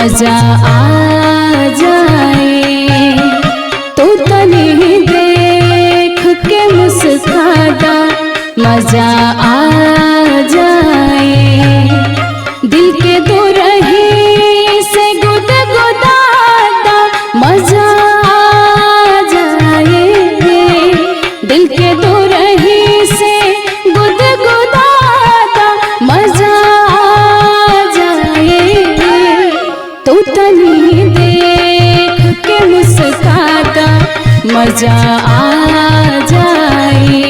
मजा आ जाए। तो तनी देख के मुस्काता मजा आ जाए। दिल के दो रही से गुदगुदाता मजा आ जाए। दिल के दो रही से गुदगुदाता मजा आ जाए। तो तनी देख के मुस्काता मजा आ जाए।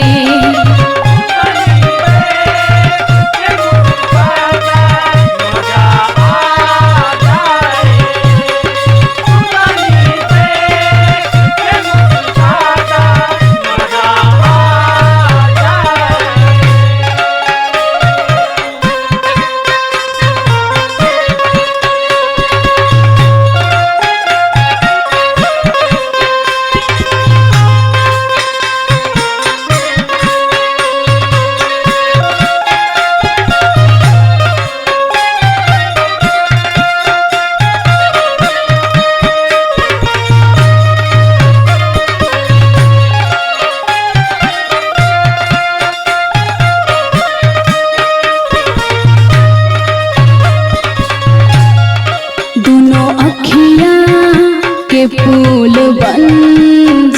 फूल बन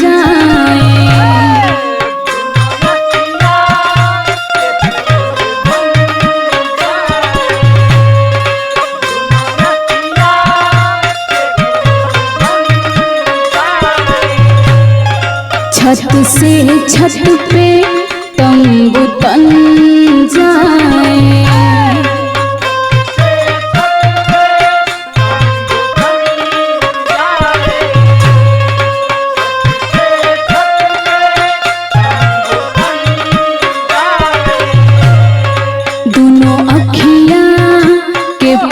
जाए। छत से छत पे तंबू तन जाए।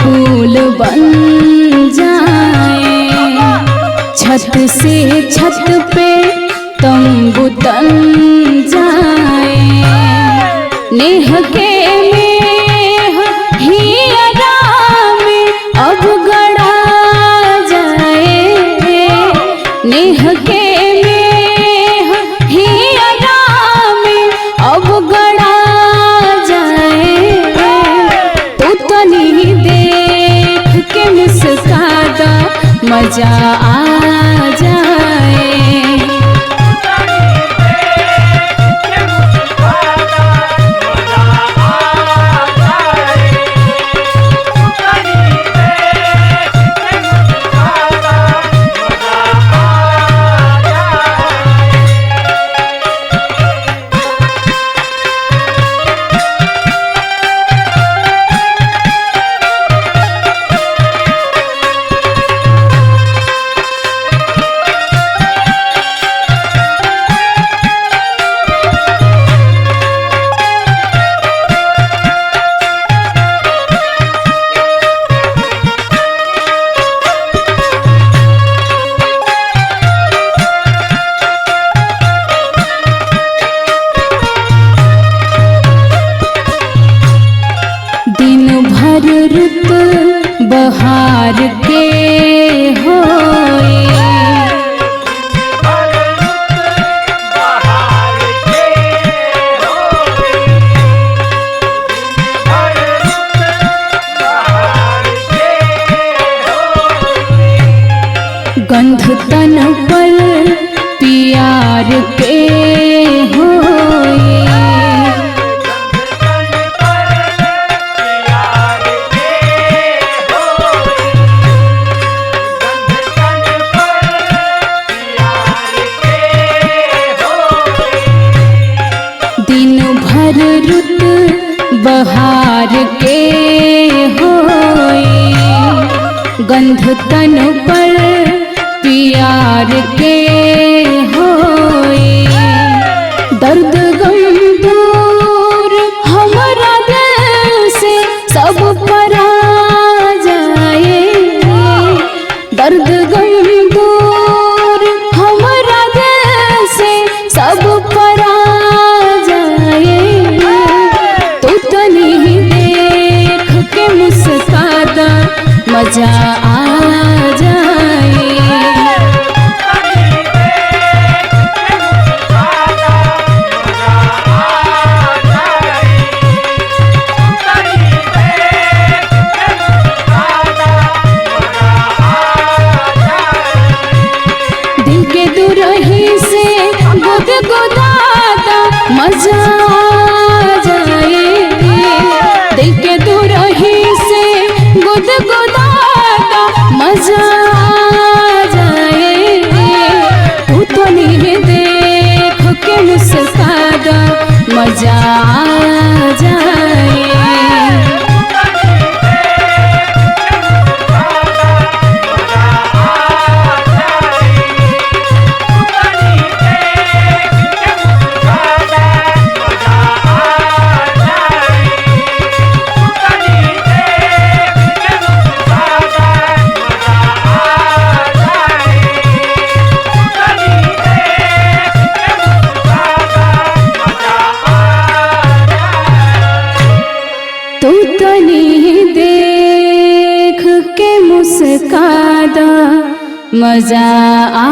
फूल बन जाए। छत से छत पे तंबू तन जाए। नेह के मेह हियरा में अब गड़ा जाए। नेह के मेह हियरा में अब गड़ा जाए। तो तनी देख के मुस्काता मजा आ जाए। भर रुत बहार के होए। गंध तन पर प्यार के होए। भर रुत बहार के होए। गंध तन पर प्यार के होए। दर्द गम दूर हमरा दिल से सब पर आ जाए। दर्द गम दूर हमरा दिल से सब पर आ जाए। तो तनी देख के मुस्काता मजा आ मजा आ जाए। दिल के दूर ही से गुदगुदाता मजा आ जाए। तू तो नहीं देख के मुस्काता मजा आ जाए। तू तनी देख के मुस्कादा मजा आ